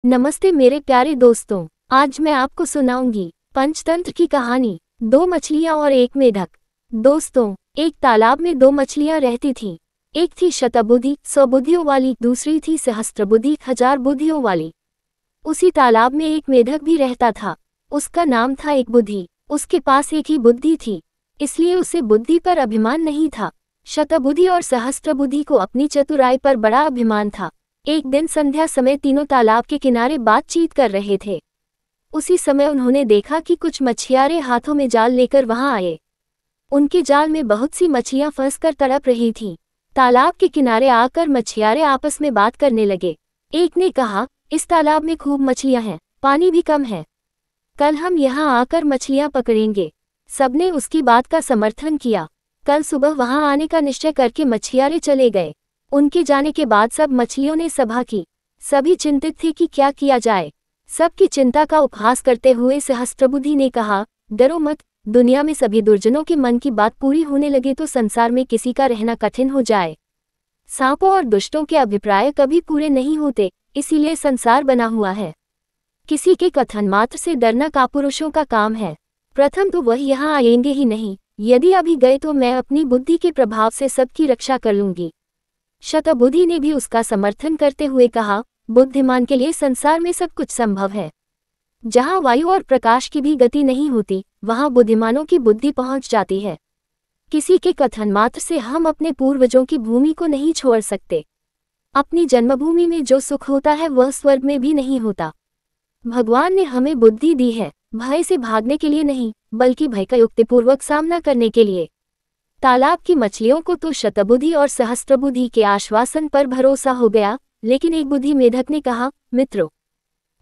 नमस्ते मेरे प्यारे दोस्तों, आज मैं आपको सुनाऊंगी पंचतंत्र की कहानी, दो मछलियां और एक मेढक। दोस्तों, एक तालाब में दो मछलियां रहती थीं। एक थी शतबुद्धि 100 बुद्धियों वाली, दूसरी थी सहस्त्रबुद्धि 1000 बुद्धियों वाली। उसी तालाब में एक मेढक भी रहता था। उसका नाम था एक बुद्धि। उसके पास एक ही बुद्धि थी, इसलिए उसे बुद्धि पर अभिमान नहीं था। शतबुद्धि और सहस्त्रबुद्धि को अपनी चतुराई पर बड़ा अभिमान था। एक दिन संध्या समय तीनों तालाब के किनारे बातचीत कर रहे थे। उसी समय उन्होंने देखा कि कुछ मछियारे हाथों में जाल लेकर वहां आए। उनके जाल में बहुत सी मछलियां फंसकर तड़प रही थीं। तालाब के किनारे आकर मछियारे आपस में बात करने लगे। एक ने कहा, इस तालाब में खूब मछलियां हैं, पानी भी कम है, कल हम यहाँ आकर मछलियां पकड़ेंगे। सबने उसकी बात का समर्थन किया। कल सुबह वहां आने का निश्चय करके मछियारे चले गए। उनके जाने के बाद सब मछलियों ने सभा की। सभी चिंतित थे कि क्या किया जाए। सबकी चिंता का उपहास करते हुए सहस्त्रबुद्धि ने कहा, डरो मत, दुनिया में सभी दुर्जनों के मन की बात पूरी होने लगे तो संसार में किसी का रहना कठिन हो जाए। सांपों और दुष्टों के अभिप्राय कभी पूरे नहीं होते, इसीलिए संसार बना हुआ है। किसी के कथन मात्र से डरना कापुरुषों का काम है। प्रथम तो वह यहाँ आएंगे ही नहीं, यदि अभी गए तो मैं अपनी बुद्धि के प्रभाव से सबकी रक्षा कर लूंगी। शतबुद्धि ने भी उसका समर्थन करते हुए कहा, बुद्धिमान के लिए संसार में सब कुछ संभव है। जहाँ वायु और प्रकाश की भी गति नहीं होती, वहाँ बुद्धिमानों की बुद्धि पहुँच जाती है। किसी के कथन मात्र से हम अपने पूर्वजों की भूमि को नहीं छोड़ सकते। अपनी जन्मभूमि में जो सुख होता है वह स्वर्ग में भी नहीं होता। भगवान ने हमें बुद्धि दी है, भय से भागने के लिए नहीं, बल्कि भय का युक्तिपूर्वक सामना करने के लिए। तालाब की मछलियों को तो शतबुद्धि और सहस्त्रबुद्धि के आश्वासन पर भरोसा हो गया, लेकिन एक बुद्धि मेढक ने कहा, मित्रों,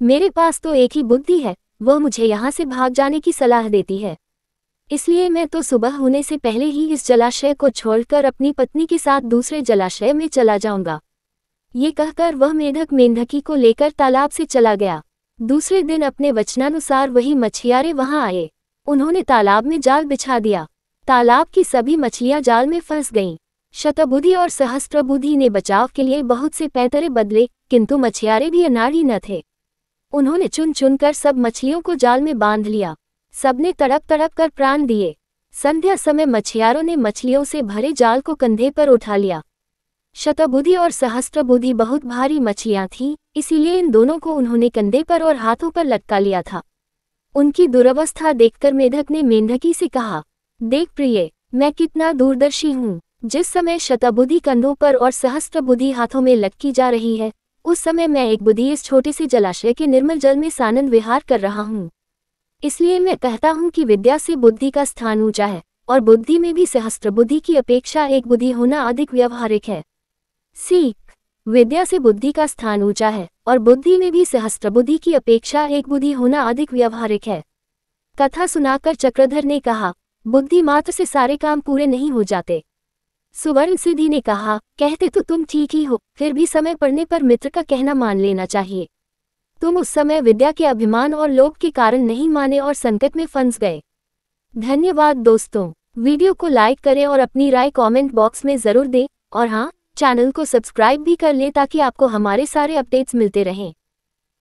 मेरे पास तो एक ही बुद्धि है, वह मुझे यहाँ से भाग जाने की सलाह देती है। इसलिए मैं तो सुबह होने से पहले ही इस जलाशय को छोड़कर अपनी पत्नी के साथ दूसरे जलाशय में चला जाऊंगा। ये कहकर वह मेढक मेंढकी को लेकर तालाब से चला गया। दूसरे दिन अपने वचनानुसार वही मछियारे वहां आए। उन्होंने तालाब में जाल बिछा दिया। तालाब की सभी मछलियां जाल में फंस गईं। शतबुद्धि और सहस्त्रबुद्धि ने बचाव के लिए बहुत से पैतरे बदले, किंतु मछियारे भी अनाड़ी न थे। उन्होंने चुन चुनकर सब मछलियों को जाल में बांध लिया। सबने तड़प तड़प कर प्राण दिए। संध्या समय मछियारों ने मछलियों से भरे जाल को कंधे पर उठा लिया। शतबुद्धि और सहस्त्रबुद्धि बहुत भारी मछलियां थीं, इसीलिए इन दोनों को उन्होंने कंधे पर और हाथों पर लटका लिया था। उनकी दुरवस्था देखकर मेढक ने मेंढकी से कहा, देख प्रिय, मैं कितना दूरदर्शी हूँ। जिस समय शतबुद्धि कंधों पर और सहस्त्रबुद्धि हाथों में लटकी जा रही है, उस समय मैं एक बुद्धि इस छोटे से जलाशय के निर्मल जल में सानंद विहार कर रहा हूँ। इसलिए मैं कहता हूँ कि विद्या से बुद्धि का स्थान ऊंचा है, और बुद्धि में भी सहस्त्रबुद्धि की अपेक्षा एक बुद्धि होना अधिक व्यावहारिक है। सीख, विद्या से बुद्धि का स्थान ऊंचा है, और बुद्धि में भी सहस्त्रबुद्धि की अपेक्षा एक बुद्धि होना अधिक व्यावहारिक है। कथा सुनाकर चक्रधर ने कहा, बुद्धि मात्र से सारे काम पूरे नहीं हो जाते। सुवर्ण सिद्धि ने कहा, कहते तो तुम ठीक ही हो, फिर भी समय पड़ने पर मित्र का कहना मान लेना चाहिए। तुम उस समय विद्या के अभिमान और लोभ के कारण नहीं माने और संकट में फंस गए। धन्यवाद दोस्तों, वीडियो को लाइक करें और अपनी राय कमेंट बॉक्स में जरूर दें, और हाँ, चैनल को सब्सक्राइब भी कर लें ताकि आपको हमारे सारे अपडेट्स मिलते रहें।